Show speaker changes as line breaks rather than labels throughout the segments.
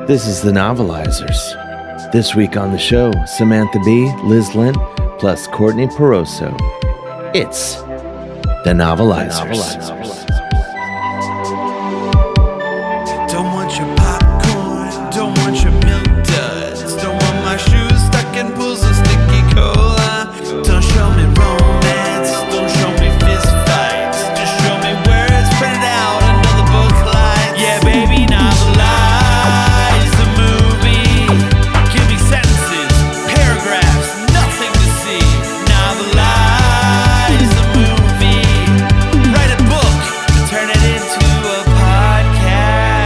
This is the Novelizers. This week on the show, Samantha Bee, Liz Lent, plus Courtney Pauroso. It's the Novelizers.
Don't want your popcorn, don't want your milk duds, don't want my shoes stuck in pools of sticky cola. Don't show me romance, don't show me fist fights, just show me where it's printed out under the book lights. Yeah, baby, novelize the movie. Give me sentences, paragraphs, nothing to see. Novelize the movie. Write a book, turn it into a podcast.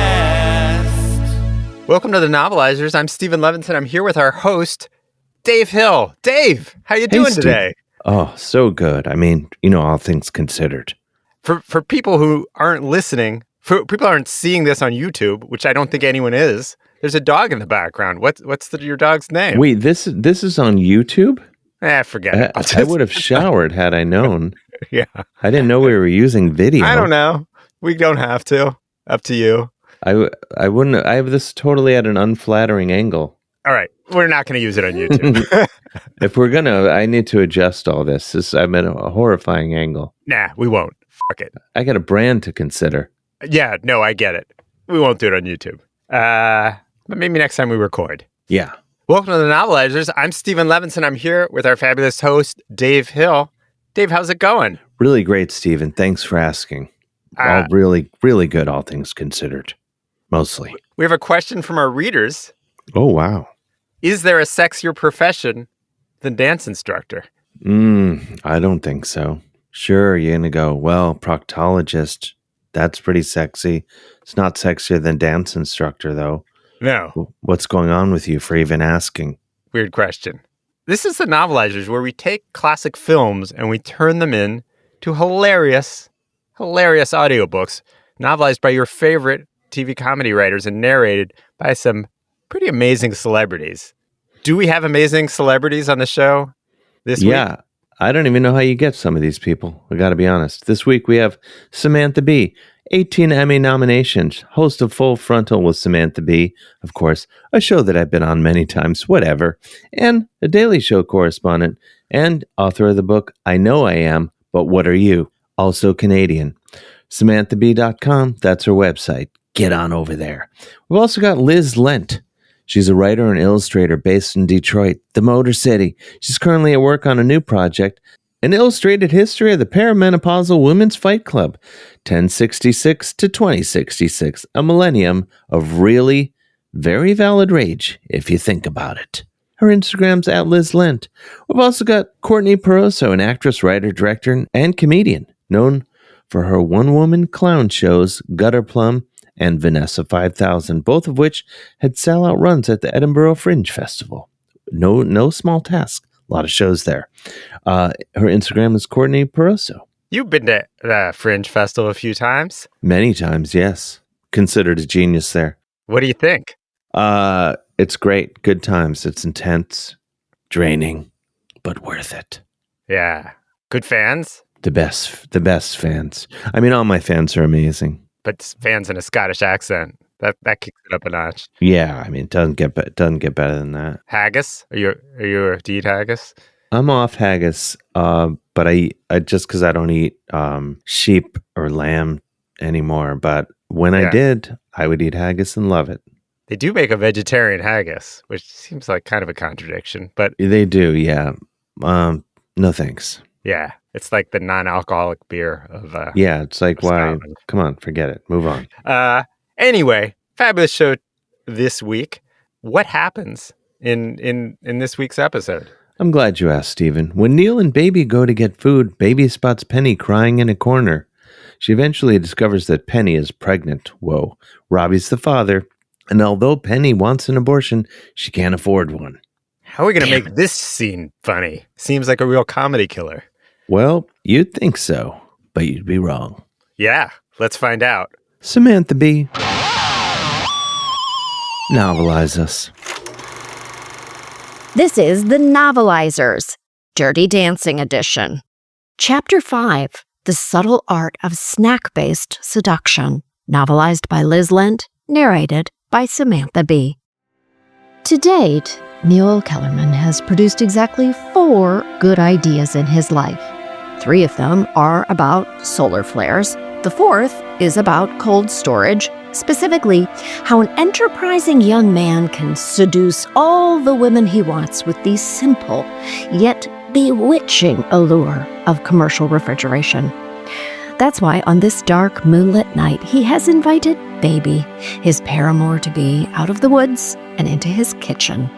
Welcome to the Novelizers. I'm Stephen Levinson. I'm here with our host, Dave Hill. Dave, how you doing today?
Oh, so good. I mean, all things considered.
For people who aren't listening, for people who aren't seeing this on YouTube, which I don't think anyone is, there's a dog in the background. What's your dog's name?
Wait, this is on YouTube?
Forget it.
I would have showered had I known.
Yeah.
I didn't know we were using video.
I don't know. We don't have to. Up to you.
I wouldn't. I have this totally at an unflattering angle.
All right. We're not going to use it on YouTube.
If we're gonna, I need to adjust all this. I'm at a horrifying angle.
Nah, we won't. Fuck it.
I got a brand to consider.
Yeah, no, I get it. We won't do it on YouTube. But maybe next time we record.
Yeah.
Welcome to the Novelizers. I'm Stephen Levinson. I'm here with our fabulous host, Dave Hill. Dave, how's it going?
Really great, Stephen. Thanks for asking. All really, really good, all things considered. Mostly.
We have a question from our readers.
Oh, wow.
Is there a sexier profession than dance instructor?
I don't think so. Sure, you're going to go, well, proctologist, that's pretty sexy. It's not sexier than dance instructor, though.
No.
What's going on with you for even asking?
Weird question. This is the Novelizers, where we take classic films and we turn them in to hilarious audiobooks, novelized by your favorite TV comedy writers and narrated by some pretty amazing celebrities. Do we have amazing celebrities on the show this week?
Yeah, I don't even know how you get some of these people. I got to be honest. This week we have Samantha Bee, 18 Emmy nominations, host of Full Frontal with Samantha Bee, of course, a show that I've been on many times, whatever, and a Daily Show correspondent, and author of the book, I Know I Am, But What Are You? Also Canadian. SamanthaBee.com, that's her website. Get on over there. We've also got Liz Lent. She's a writer and illustrator based in Detroit, the Motor City. She's currently at work on a new project, an illustrated history of the perimenopausal women's fight club, 1066 to 2066, a millennium of really very valid rage, if you think about it. Her Instagram's at Liz Lent. We've also got Courtney Pauroso, an actress, writer, director, and comedian, known for her one-woman clown shows, Gutter Plum and Vanessa 5000, both of which had sell-out runs at the Edinburgh Fringe Festival. No small task. A lot of shows there. Her Instagram is Courtney Pauroso.
You've been to the Fringe Festival a few times.
Many times, yes. Considered a genius there.
What do you think?
It's great. Good times. It's intense, draining, but worth it.
Yeah. Good fans?
The best fans. I mean, all my fans are amazing.
But fans in a Scottish accent. That kicks it up a notch.
Yeah, I mean, it doesn't get better than that.
Haggis? Do you eat haggis?
I'm off haggis, but I just because I don't eat sheep or lamb anymore. But when I did, I would eat haggis and love it.
They do make a vegetarian haggis, which seems like kind of a contradiction, but
they do. Yeah. No thanks.
Yeah, it's like the non-alcoholic beer of
yeah, it's like, why?
Scotland.
Come on, forget it. Move on.
Anyway, fabulous show this week. What happens in this week's episode?
I'm glad you asked, Stephen. When Neil and Baby go to get food, Baby spots Penny crying in a corner. She eventually discovers that Penny is pregnant. Whoa. Robbie's the father, and although Penny wants an abortion, she can't afford one.
How are we going to make this scene funny? Seems like a real comedy killer.
Well, you'd think so, but you'd be wrong.
Yeah, let's find out.
Samantha Bee. Novelize us.
This is the Novelizers, Dirty Dancing Edition. Chapter 5, The Subtle Art of Snack-Based Seduction. Novelized by Liz Lent, narrated by Samantha Bee. To date, Neil Kellerman has produced exactly 4 good ideas in his life. 3 of them are about solar flares. The 4th is about cold storage, specifically how an enterprising young man can seduce all the women he wants with the simple yet bewitching allure of commercial refrigeration. That's why on this dark moonlit night, he has invited Baby, his paramour-to-be, out of the woods and into his kitchen.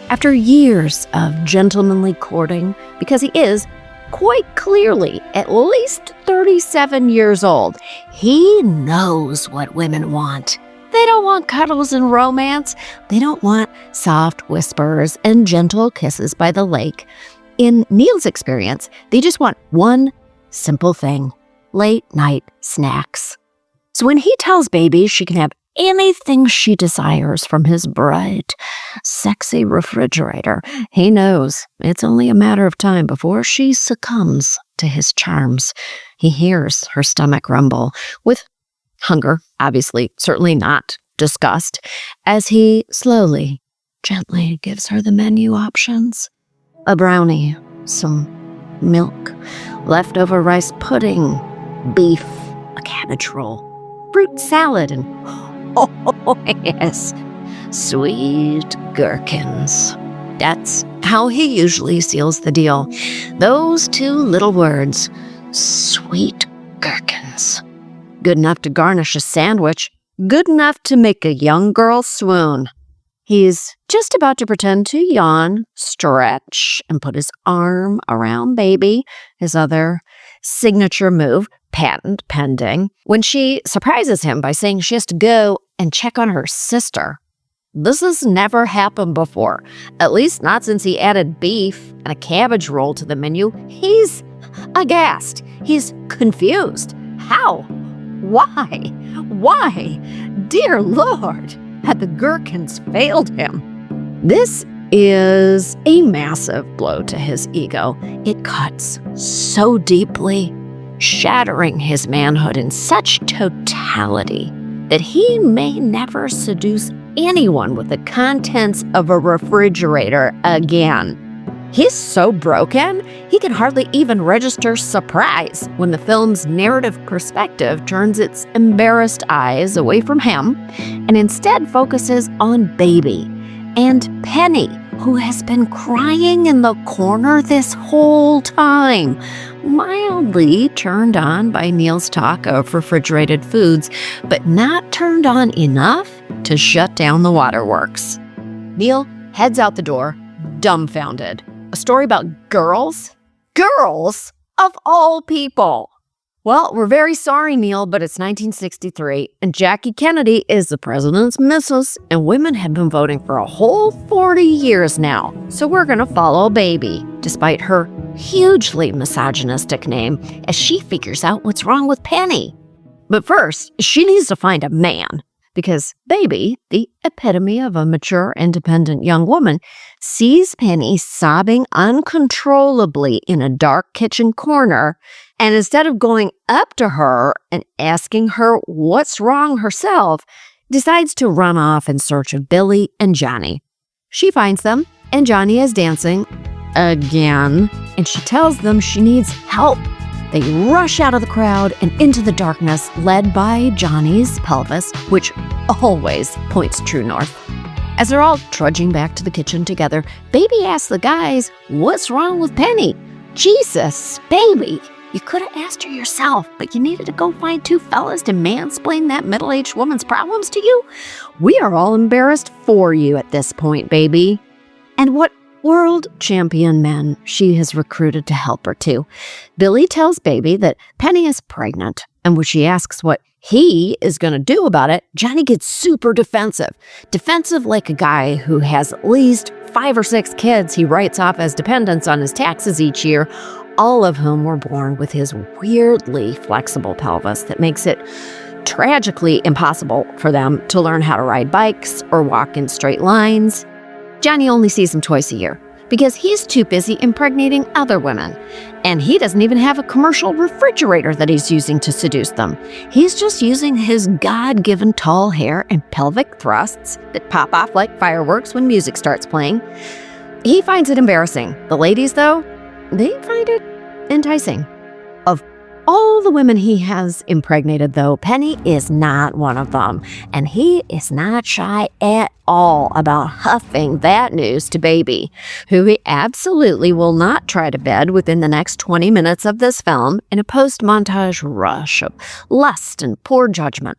After years of gentlemanly courting, because he is quite clearly at least 37 years old, he knows what women want. They don't want cuddles and romance. They don't want soft whispers and gentle kisses by the lake. In Neil's experience, they just want one simple thing: late-night snacks. So when he tells Baby she can have anything she desires from his bright, sexy refrigerator, he knows it's only a matter of time before she succumbs to his charms. He hears her stomach rumble, with hunger, obviously, certainly not disgust, as he slowly, gently gives her the menu options. A brownie, some milk, leftover rice pudding, beef, a cabbage roll, fruit salad, and oh yes, sweet gherkins. That's how he usually seals the deal. Those 2 little words, sweet gherkins. Good enough to garnish a sandwich, good enough to make a young girl swoon. He's just about to pretend to yawn, stretch, and put his arm around Baby, his other signature move, patent pending, when she surprises him by saying she has to go and check on her sister. This has never happened before, at least not since he added beef and a cabbage roll to the menu. He's aghast. He's confused. How? Why? Why? Dear Lord, had the gherkins failed him? This is a massive blow to his ego. It cuts so deeply, shattering his manhood in such totality that he may never seduce anyone with the contents of a refrigerator again. He's so broken, he can hardly even register surprise when the film's narrative perspective turns its embarrassed eyes away from him and instead focuses on Baby and Penny, who has been crying in the corner this whole time, mildly turned on by Neil's talk of refrigerated foods, but not turned on enough to shut down the waterworks. Neil heads out the door, dumbfounded. A story about girls? Girls? Of all people! Well, we're very sorry, Neil, but it's 1963, and Jackie Kennedy is the president's missus, and women have been voting for a whole 40 years now. So we're going to follow Baby, despite her hugely misogynistic name, as she figures out what's wrong with Penny. But first, she needs to find a man, because Baby, the epitome of a mature, independent young woman, sees Penny sobbing uncontrollably in a dark kitchen corner, and instead of going up to her and asking her what's wrong herself, decides to run off in search of Billy and Johnny. She finds them, and Johnny is dancing again, and she tells them she needs help. They rush out of the crowd and into the darkness, led by Johnny's pelvis, which always points true north. As they're all trudging back to the kitchen together, Baby asks the guys, what's wrong with Penny? Jesus, Baby, you could have asked her yourself, but you needed to go find 2 fellas to mansplain that middle-aged woman's problems to you? We are all embarrassed for you at this point, Baby. And what world champion men she has recruited to help her too. Billy tells Baby that Penny is pregnant, and when she asks what he is going to do about it, Johnny gets super defensive. Defensive like a guy who has at least 5 or 6 kids he writes off as dependents on his taxes each year, all of whom were born with his weirdly flexible pelvis that makes it tragically impossible for them to learn how to ride bikes or walk in straight lines. Johnny only sees him twice a year, because he's too busy impregnating other women. And he doesn't even have a commercial refrigerator that he's using to seduce them. He's just using his God-given tall hair and pelvic thrusts that pop off like fireworks when music starts playing. He finds it embarrassing. The ladies, though, they find it enticing. Of all the women he has impregnated, though, Penny is not one of them. And he is not shy at all about huffing that news to Baby, who he absolutely will not try to bed within the next 20 minutes of this film in a post-montage rush of lust and poor judgment.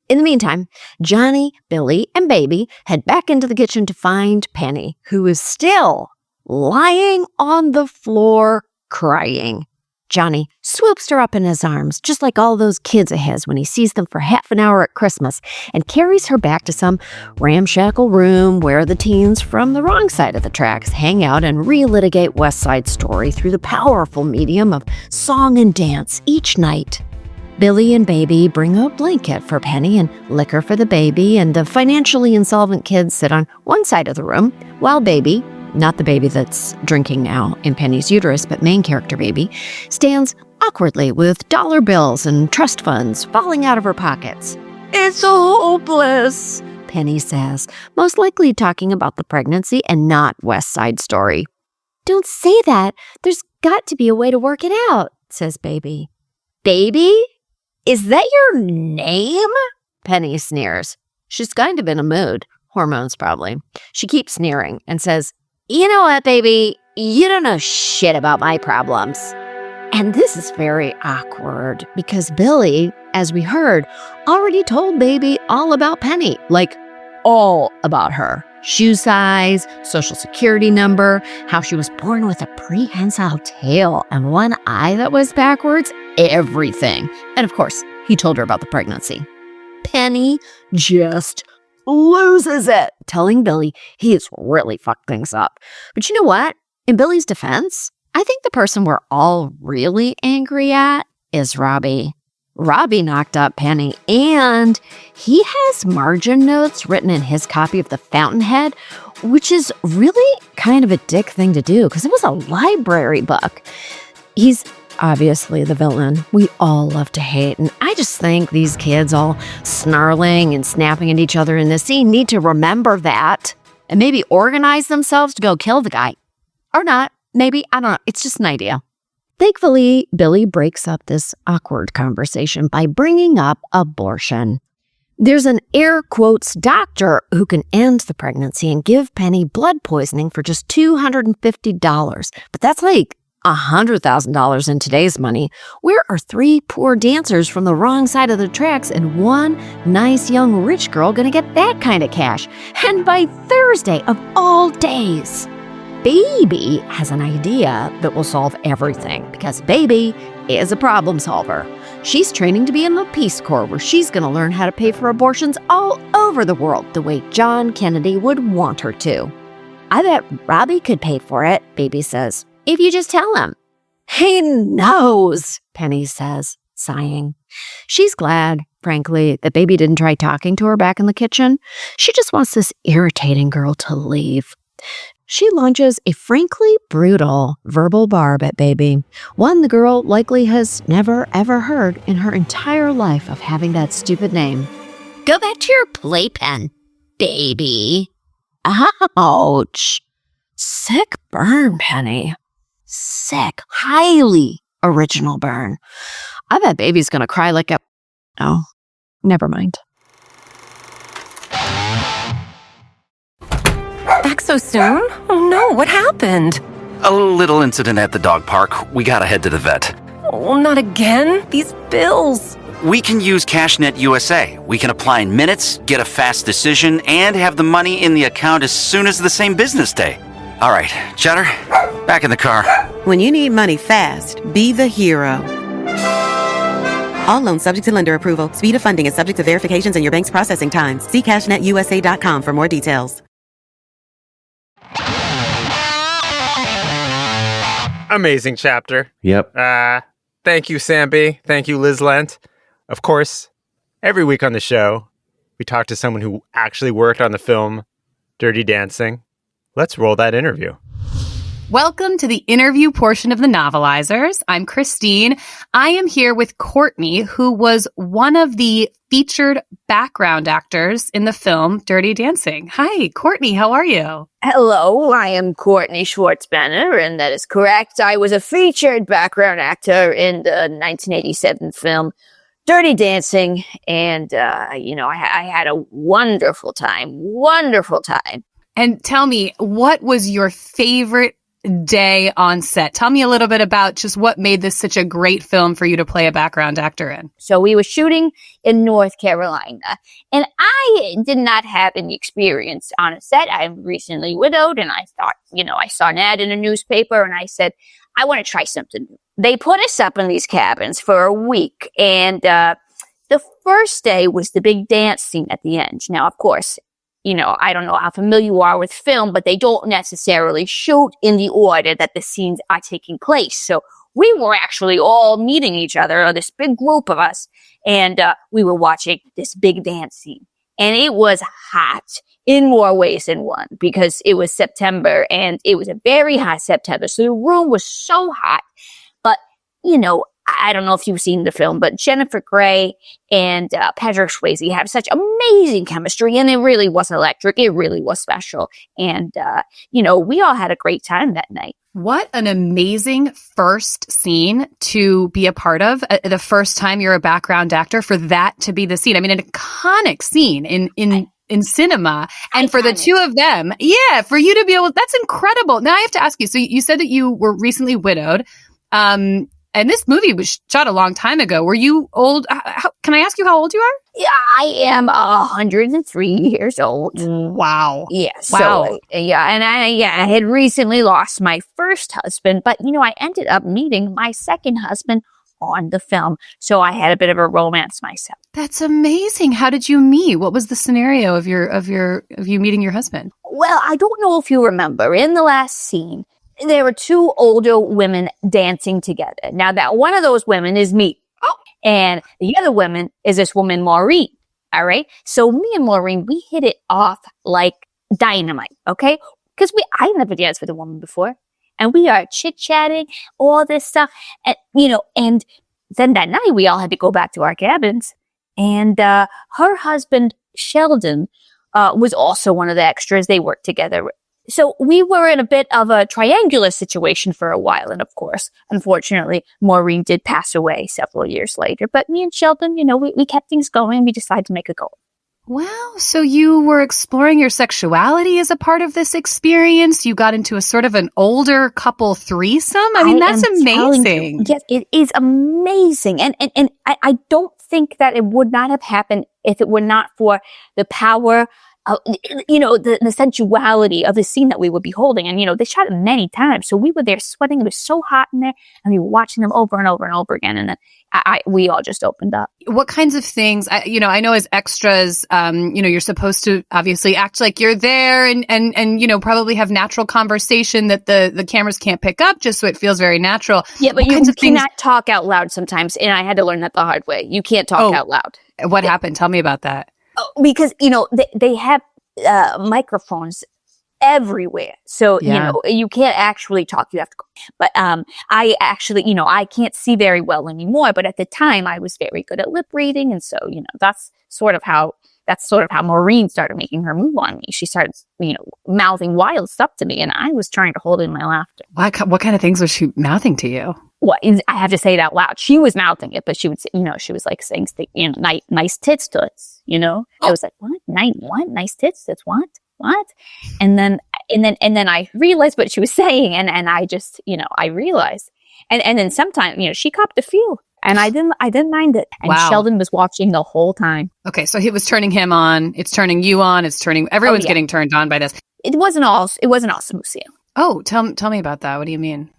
In the meantime, Johnny, Billy, and Baby head back into the kitchen to find Penny, who is still lying on the floor crying. Johnny swoops her up in his arms, just like all those kids of his when he sees them for half an hour at Christmas, and carries her back to some ramshackle room where the teens from the wrong side of the tracks hang out and relitigate West Side Story through the powerful medium of song and dance each night. Billy and Baby bring a blanket for Penny and liquor for the baby, and the financially insolvent kids sit on one side of the room, while Baby, not the baby that's drinking now in Penny's uterus, but main character Baby, stands awkwardly with dollar bills and trust funds falling out of her pockets. "It's hopeless," Penny says, most likely talking about the pregnancy and not West Side Story. "Don't say that. There's got to be a way to work it out," says Baby. "Baby? Is that your name?" Penny sneers. She's kind of in a mood. Hormones, probably. She keeps sneering and says, "You know what, Baby? You don't know shit about my problems." And this is very awkward because Billy, as we heard, already told Baby all about Penny. Like, all about her. Shoe size, social security number, how she was born with a prehensile tail and one eye that was backwards, everything. And of course, he told her about the pregnancy. Penny just loses it, telling Billy he's really fucked things up. But you know what? In Billy's defense, I think the person we're all really angry at is Robbie. Robbie knocked up Penny, and he has margin notes written in his copy of The Fountainhead, which is really kind of a dick thing to do because it was a library book. He's obviously the villain we all love to hate, and I just think these kids all snarling and snapping at each other in this scene need to remember that and maybe organize themselves to go kill the guy. Or not. Maybe. I don't know. It's just an idea. Thankfully, Billy breaks up this awkward conversation by bringing up abortion. There's an air quotes doctor who can end the pregnancy and give Penny blood poisoning for just $250. But that's like $100,000 in today's money. Where are 3 poor dancers from the wrong side of the tracks and 1 nice young rich girl gonna get that kind of cash? And by Thursday of all days, Baby has an idea that will solve everything because Baby is a problem solver. She's training to be in the Peace Corps where she's going to learn how to pay for abortions all over the world the way John Kennedy would want her to. "I bet Robbie could pay for it," Baby says, "if you just tell him." "He knows," Penny says, sighing. She's glad, frankly, that Baby didn't try talking to her back in the kitchen. She just wants this irritating girl to leave. She launches a frankly brutal verbal barb at Baby, one the girl likely has never ever heard in her entire life of having that stupid name. "Go back to your playpen, Baby." Ouch. Sick burn, Penny. Sick, highly original burn. I bet Baby's gonna cry like a... Oh, never mind.
Back so soon? Oh no, what happened?
A little incident at the dog park. We gotta head to the vet.
Oh, not again? These bills.
We can use CashNet USA. We can apply in minutes, get a fast decision, and have the money in the account as soon as the same business day. All right, Cheddar, back in the car.
When you need money fast, be the hero. All loans subject to lender approval. Speed of funding is subject to verifications and your bank's processing times. See CashNetUSA.com for more details.
Amazing chapter.
Yep.
Thank you, Sam B. Thank you, Liz Lent. Of course, every week on the show, we talk to someone who actually worked on the film Dirty Dancing. Let's roll that interview.
Welcome to the interview portion of the Novelizers. I'm Christine. I am here with Courtney, who was one of the featured background actors in the film Dirty Dancing. Hi, Courtney. How are you?
Hello, I am Courtney Schwartzbanner, and that is correct. I was a featured background actor in the 1987 film Dirty Dancing, and, I had a wonderful time.
And tell me, what was your favorite day on set? Tell me a little bit about just what made this such a great film for you to play a background actor in.
So we were shooting in North Carolina, and I did not have any experience on a set. I'm recently widowed, and I thought, I saw an ad in a newspaper, and I said, I want to try something new. They put us up in these cabins for a week, and the first day was the big dance scene at the end. Now, of course, I don't know how familiar you are with film, but they don't necessarily shoot in the order that the scenes are taking place. So we were actually all meeting each other, this big group of us, and we were watching this big dance scene. And it was hot in more ways than one because it was September, and it was a very hot September. So the room was so hot. But, I don't know if you've seen the film, but Jennifer Grey and Patrick Swayze have such amazing chemistry, and it really was electric. It really was special. And, we all had a great time that night.
What an amazing first scene to be a part of. The first time you're a background actor, for that to be the scene. I mean, an iconic scene in cinema. And for the two of them, for you to be able, that's incredible. Now I have to ask you, so you said that you were recently widowed. And this movie was shot a long time ago. Were you old? Can I ask you how old you are?
Yeah, I am 103 years old.
Wow.
Yeah.
Wow.
So, and I had recently lost my first husband, but I ended up meeting my second husband on the film. So I had a bit of a romance myself.
That's amazing. How did you meet? What was the scenario of you meeting your husband?
Well, I don't know if you remember in the last scene, there were two older women dancing together. Now, that one of those women is me. And the other woman is this woman, Maureen. All right. So me and Maureen, we hit it off like dynamite. Okay. Because I never danced with a woman before. And we are chit-chatting, all this stuff. And, and then that night we all had to go back to our cabins. And her husband, Sheldon, was also one of the extras. They worked together. So we were in a bit of a triangular situation for a while. And of course, unfortunately, Maureen did pass away several years later. But me and Sheldon, we kept things going. We decided to make a goal.
Wow. So you were exploring your sexuality as a part of this experience. You got into a sort of an older couple threesome. I mean, that's amazing.
Yes, it is amazing. And I don't think that it would not have happened if it were not for the power the sensuality of the scene that we were beholding. And, they shot it many times. So we were there sweating. It was so hot in there. And we were watching them over and over and over again. And then we all just opened up.
What kinds of things, I know as extras, you're supposed to obviously act like you're there and probably have natural conversation that the cameras can't pick up just so it feels very natural.
Yeah, but you cannot talk out loud sometimes. And I had to learn that the hard way. You can't talk out loud.
What happened? Tell me about that.
Because, they have microphones everywhere. So, you can't actually talk. You have to go. But I actually, I can't see very well anymore. But at the time, I was very good at lip reading. And so, that's sort of how Maureen started making her move on me. She started, mouthing wild stuff to me. And I was trying to hold in my laughter.
What kind of things was she mouthing to you?
Well, I have to say it out loud. She was mouthing it, but she would say, she was like saying, nice tits toots, I was like, what? Nice tits toots, what? And then I realized what she was saying, and I just, I realized. And then sometimes, she copped a few, and I didn't mind it. And
wow.
Sheldon was watching the whole time.
Okay, so he was turning him on, it's turning you on, everyone's getting turned on by this.
It wasn't all smooth sailing.
Oh, tell me about that. What do you mean?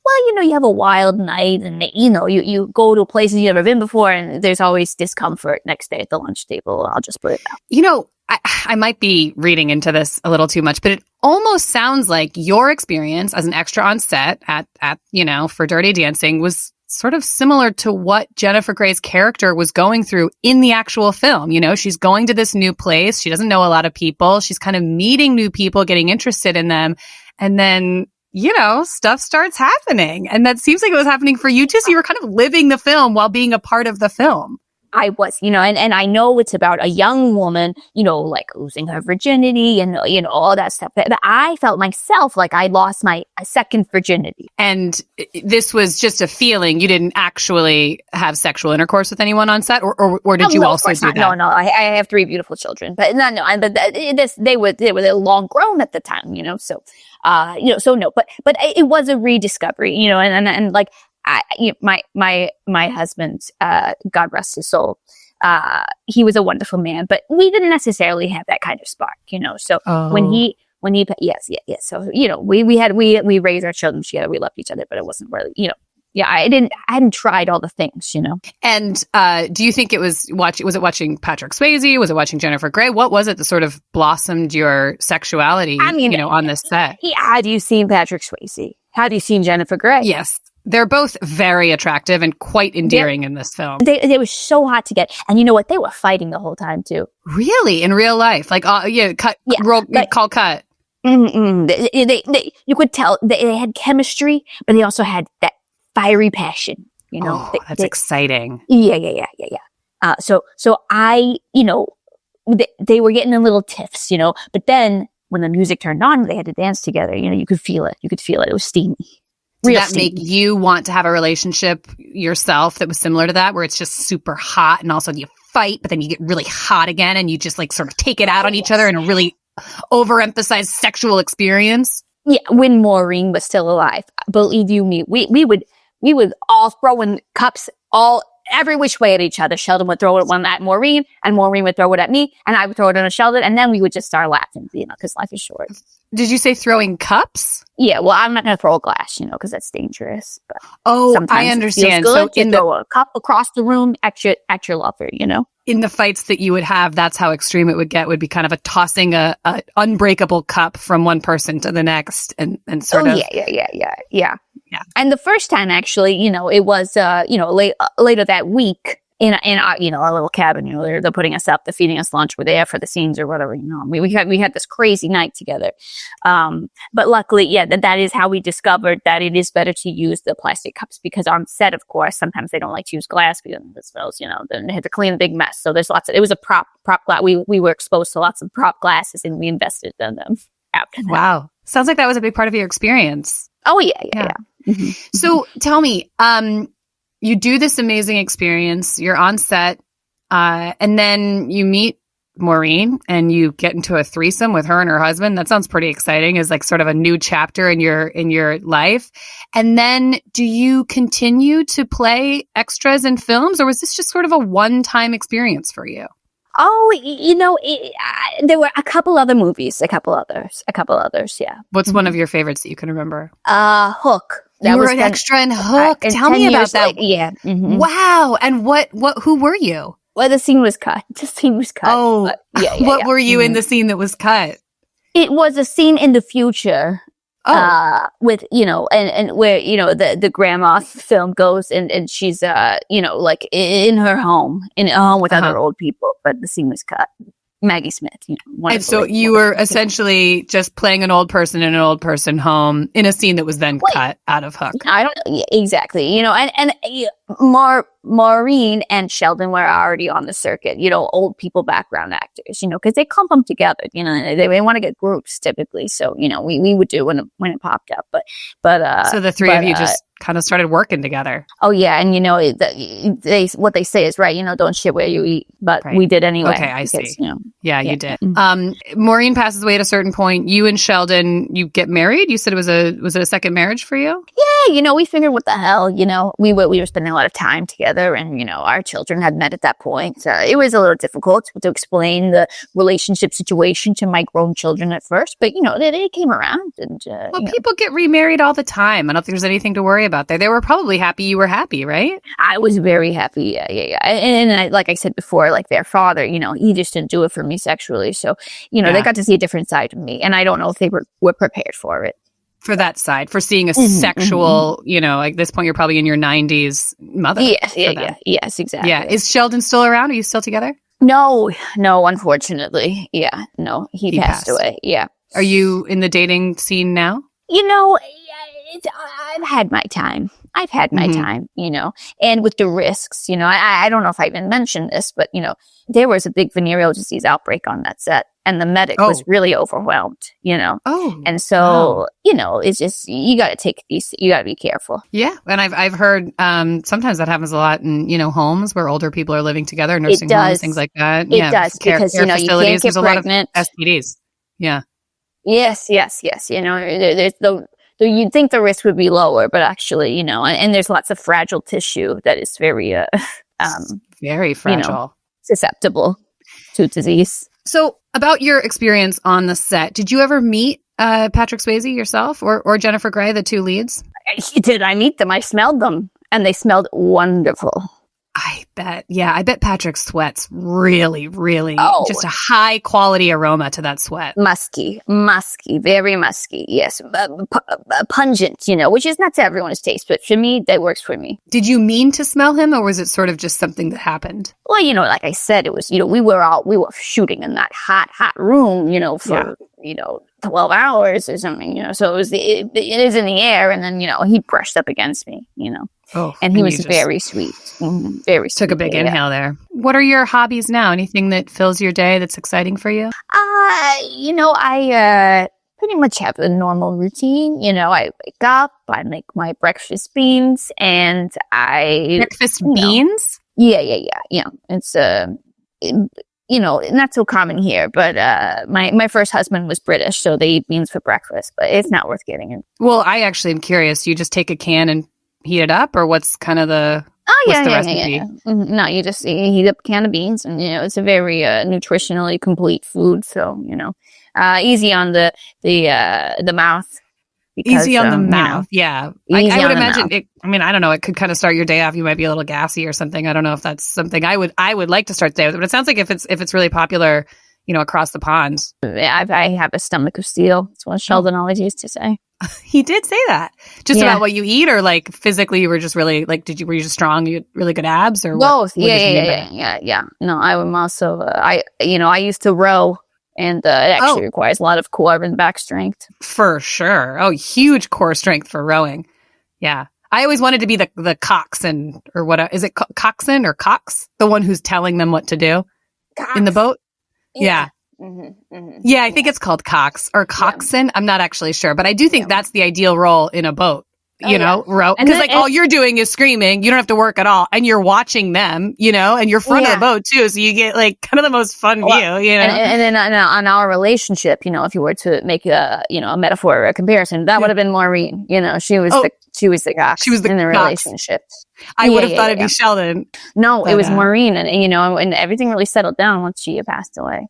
Well, you have a wild night and, you go to places you've never been before and there's always discomfort next day at the lunch table. I'll just put it out.
I might be reading into this a little too much, but it almost sounds like your experience as an extra on set at for Dirty Dancing was sort of similar to what Jennifer Grey's character was going through in the actual film. She's going to this new place. She doesn't know a lot of people. She's kind of meeting new people, getting interested in them. And then stuff starts happening. And that seems like it was happening for you too. So you were kind of living the film while being a part of the film.
I was, and I know it's about a young woman, like losing her virginity and, all that stuff. But I felt myself like I lost my second virginity.
And this was just a feeling. You didn't actually have sexual intercourse with anyone on set, or did you also do that?
No. I have 3 beautiful children, but they were long grown at the time, so no, but it was a rediscovery, and like, my husband, God rest his soul, he was a wonderful man, but we didn't necessarily have that kind of spark, so when he, yes. So, we raised our children together. We loved each other, but it wasn't really, I hadn't tried all the things,
And, do you think was it watching Patrick Swayze? Was it watching Jennifer Grey? What was it that sort of blossomed your sexuality, on this set?
Have you seen Patrick Swayze? Have you seen Jennifer Grey?
Yes. They're both very attractive and quite endearing in this film.
They were so hot to get. And you know what? They were fighting the whole time, too.
Really? In real life? Like, call cut.
You could tell they had chemistry, but they also had that fiery passion,
That's exciting.
Yeah. So I, they were getting in little tiffs, but then when the music turned on, they had to dance together. You could feel it. It was steamy.
Did that make you want to have a relationship yourself that was similar to that, where it's just super hot and also you fight, but then you get really hot again and you just like sort of take it out on each other in a really overemphasized sexual experience?
Yeah, when Maureen was still alive, believe you me, we would all throw in cups every which way at each other. Sheldon would throw one at Maureen, and Maureen would throw it at me, and I would throw it at Sheldon, and then we would just start laughing, because life is short.
Did you say throwing cups?
Yeah, well, I'm not going to throw a glass, because that's dangerous. But
I understand.
It feels good to throw a cup across the room at your lover,
In the fights that you would have, that's how extreme it would get. Would be kind of a tossing a unbreakable cup from one person to the next, and sort of.
Yeah. And the first time, actually, it was later that week. In our little cabin, they're putting us up, they're feeding us lunch, we're there for the scenes or whatever, we had this crazy night together. But luckily, that is how we discovered that it is better to use the plastic cups, because on set, of course, sometimes they don't like to use glass because it smells, then they had to clean a big mess. So there's it was a prop glass. We were exposed to lots of prop glasses, and we invested in them after that.
Wow. Sounds like that was a big part of your experience.
Oh, yeah. Mm-hmm.
So tell me, you do this amazing experience, you're on set, and then you meet Maureen and you get into a threesome with her and her husband. That sounds pretty exciting, as like sort of a new chapter in your life. And then do you continue to play extras in films, or was this just sort of a one-time experience for you?
Oh, there were a couple other movies, a couple others, yeah.
What's one of your favorites that you can remember?
Hook.
You were an extra in Hook. Tell me about that.
Yeah. Mm-hmm.
Wow. And who were you?
Well, the scene was cut.
Oh, what were you in the scene that was cut?
It was a scene in the future. With, and where, the grandma film goes and she's, like in her home, with other old people, but the scene was cut. Maggie Smith,
and so you were essentially just playing an old person in an old person home in a scene that was then cut out of Hook.
I don't know. Yeah, exactly. And Maureen and Sheldon were already on the circuit, old people background actors, because they clump them together, they want to get groups typically. So, we would do when it popped up, but
so the three of you just kind of started working together.
Oh yeah. And what they say is right, don't shit where you eat, but we did anyway.
Okay. I see. You did. Maureen passes away at a certain point. You and Sheldon, you get married. You said was it a second marriage for you?
Yeah. We figured what the hell, we were spending a lot of time together, and, our children had met at that point. It was a little difficult to explain the relationship situation to my grown children at first, but, they came around. And
people get remarried all the time. I don't think there's anything to worry about there. They were probably happy you were happy, right?
I was very happy. Yeah. And like I said before, like their father, he just didn't do it for me sexually. So, they got to see a different side of me. And I don't know if they were prepared for it.
For that side, for seeing a sexual, like this point, you're probably in your 90s mother.
Yes, exactly.
Yeah. Is Sheldon still around? Are you still together?
No, unfortunately. Yeah, no, he passed away. Yeah.
Are you in the dating scene now?
I've had my time. I've had my time, and with the risks, I don't know if I even mentioned this, but, there was a big venereal disease outbreak on that set, and the medic was really overwhelmed, and so, it's just, you got to be careful.
Yeah. And I've heard, sometimes that happens a lot in, homes where older people are living together, nursing homes, things like that.
It does, because, you can't get
There's
pregnant.
A lot of STDs. Yeah.
Yes. There's you'd think the risk would be lower, but actually, and there's lots of fragile tissue that is very,
very fragile,
susceptible to disease.
So, about your experience on the set, did you ever meet Patrick Swayze yourself or Jennifer Grey, the two leads?
Did I meet them? I smelled them, and they smelled wonderful.
I bet. Yeah, I bet Patrick sweats really, really just a high quality aroma to that sweat.
Musky, very musky. Yes. Pungent, which is not to everyone's taste, but for me, that works for me.
Did you mean to smell him, or was it sort of just something that happened?
Well, like I said, it was, we were shooting in that hot room, for, 12 hours or something, so it is in the air. And then, he brushed up against me,
Oh,
and he was very sweet. Very sweet.
Took a big inhale there. What are your hobbies now? Anything that fills your day that's exciting for you?
I pretty much have a normal routine. I wake up, I make my breakfast beans, and
breakfast beans?
Yeah. It's not so common here, but my first husband was British, so they eat beans for breakfast, but it's not worth getting in.
Well, I actually am curious. You just take a can and heat it up, or what's kind of the recipe?
Yeah. No, you just heat up a can of beans, and it's a very nutritionally complete food. So easy on the mouth. Because,
easy on the mouth, yeah. I would imagine it. I mean, I don't know. It could kind of start your day off. You might be a little gassy or something. I don't know if that's something I would like to start the day with. But it sounds like if it's really popular, across the pond.
I have a stomach of steel. That's what Sheldon always used to say.
He did say that. Just about what you eat, or like physically, you were just really like, were you just strong? You had really good abs, or
both?
What
Yeah. No, I'm also. I used to row, and it actually requires a lot of core and back strength.
For sure. Oh, huge core strength for rowing. Yeah. I always wanted to be the coxswain, or what is it? Coxswain or cox? The one who's telling them what to do in the boat. Yeah. Yeah, I think it's called cox or coxswain. I'm not actually sure, but I do think that's the ideal role in a boat. Row, because all you're doing is screaming. You don't have to work at all, and you're watching them. And you're front of the boat too, so you get like kind of the most fun view.
And then on our relationship, if you were to make a metaphor or a comparison, that would have been Maureen. She was the cox.
She was the
in the
cox.
relationship.
I would have thought it'd be Sheldon.
No, it was Maureen, and and everything really settled down once she passed away.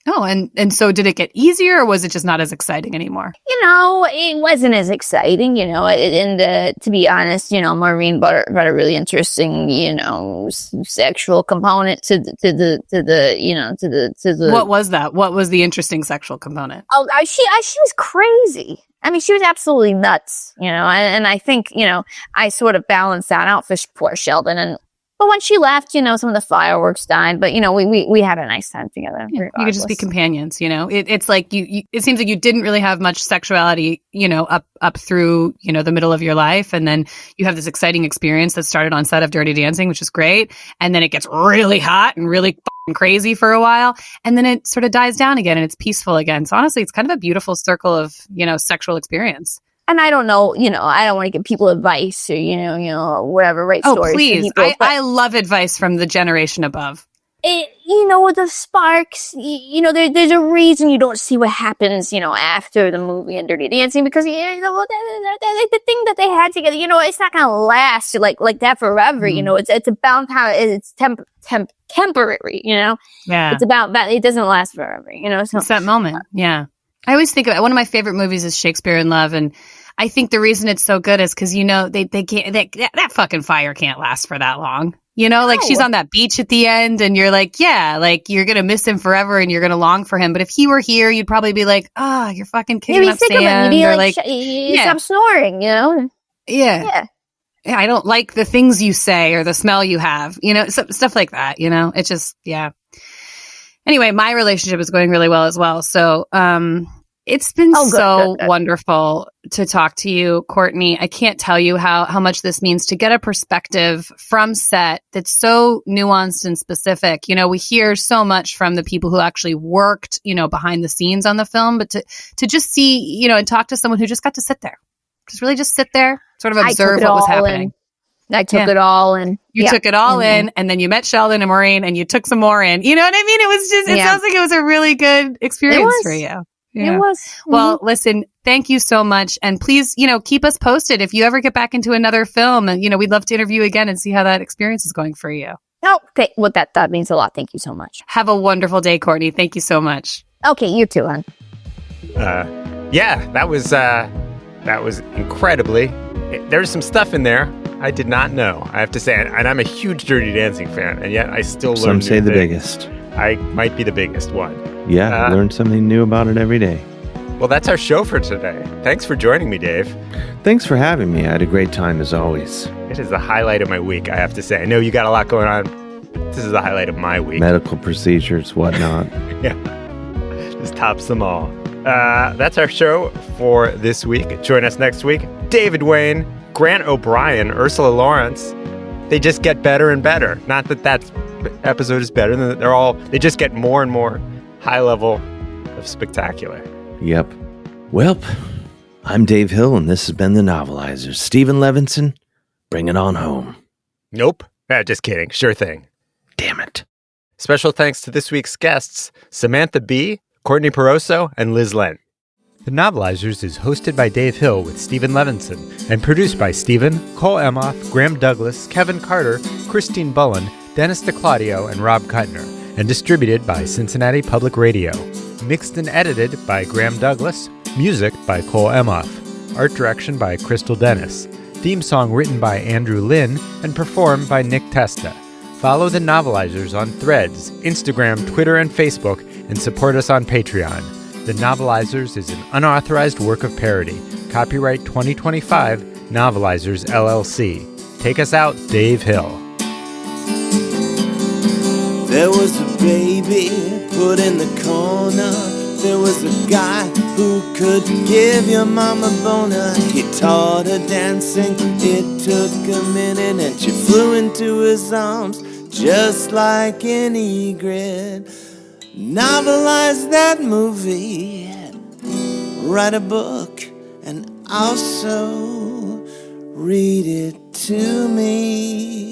Oh, and so did it get easier, or was it just not as exciting anymore?
It wasn't as exciting, and to be honest, Maureen brought a really interesting, sexual component to the.
What was that? What was the interesting sexual component?
Oh, she was crazy. I mean, she was absolutely nuts, and I think, I sort of balanced that out for poor Sheldon. But when she left, some of the fireworks died, but, we had a nice time together.
Yeah, you could just be companions, It's like you it seems like you didn't really have much sexuality, up through, the middle of your life. And then you have this exciting experience that started on set of Dirty Dancing, which is great. And then it gets really hot and really crazy for a while. And then it sort of dies down again and it's peaceful again. So honestly, it's kind of a beautiful circle of, sexual experience.
And I don't know, I don't want to give people advice or, whatever, write stories.
Oh, please.
People,
I love advice from the generation above.
With the sparks, there's a reason you don't see what happens, after the movie and Dirty Dancing, because, the thing that they had together, it's not going to last like that forever. It's about how it's temporary,
Yeah.
It's about that. It doesn't last forever, So
it's that moment. Yeah. I always think about one of my favorite movies is Shakespeare in Love, and I think the reason it's so good is because they can't that fucking fire can't last for that long. Like she's on that beach at the end, and you're like, yeah, like you're gonna miss him forever, and you're gonna long for him. But if he were here, you'd probably be like, you're fucking kicking up sand,
you'd be
or
like stop snoring,
Yeah. I don't like the things you say or the smell you have, stuff like that. It's just Anyway, my relationship is going really well as well. So, It's been
Good.
wonderful to talk to you, Courtney. I can't tell you how much this means to get a perspective from set that's so nuanced and specific. You know, we hear so much from the people who actually worked, you know, behind the scenes on the film, but to just see, you know, and talk to someone who just got to sit there, just sit there, sort of observe what was happening.
I took it all in.
You took it all in, and then you met Sheldon and Maureen, and you took some more in. You know what I mean? It was just, it sounds like it was a really good experience for you. Yeah.
It was.
Well, listen, thank you so much. And please, you know, keep us posted. If you ever get back into another film, and, you know, we'd love to interview again and see how that experience is going for you.
Oh, well, that means a lot. Thank you so much.
Have a wonderful day, Courtney. Thank you so much.
Okay, you too, hon.
Yeah, that was incredibly. There's some stuff in there I did not know, I have to say. And I'm a huge Dirty Dancing fan, and yet I still learn
Some say
new
the
things.
biggest.
I might be the biggest one.
Yeah, learn something new about it every day.
Well, that's our show for today. Thanks for joining me, Dave.
Thanks for having me. I had a great time as always.
It is the highlight of my week, I have to say. I know you got a lot going on. This is the highlight of my week.
Medical procedures, whatnot.
Yeah, just tops them all. That's our show for this week. Join us next week. David Wayne, Grant O'Brien, Ursula Lawrence. They just get better and better. Not that episode is better than they just get more and more high level of spectacular.
Yep. Well, I'm Dave Hill, and this has been The Novelizers. Stephen Levinson, bring it on home.
Nope. Just kidding. Sure thing.
Damn it.
Special thanks to this week's guests, Samantha Bee, Courtney Pauroso, and Liz Lent. The Novelizers is hosted by Dave Hill with Stephen Levinson and produced by Stephen, Cole Emoff, Graham Douglas, Kevin Carter, Christine Bullen, Dennis DiClaudio, and Rob Kutner, and distributed by Cincinnati Public Radio. Mixed and edited by Graham Douglas. Music by Cole Emoff. Art direction by Crystal Dennis. Theme song written by Andrew Lynn and performed by Nick Testa. Follow The Novelizers on Threads, Instagram, Twitter, and Facebook, and support us on Patreon. The Novelizers is an unauthorized work of parody. Copyright 2025, Novelizers, LLC. Take us out, Dave Hill.
There was a baby put in the corner. There was a guy who could give your mama a boner. He taught her dancing, it took a minute, and she flew into his arms just like an egret. Novelize that movie, write a book, and also read it to me.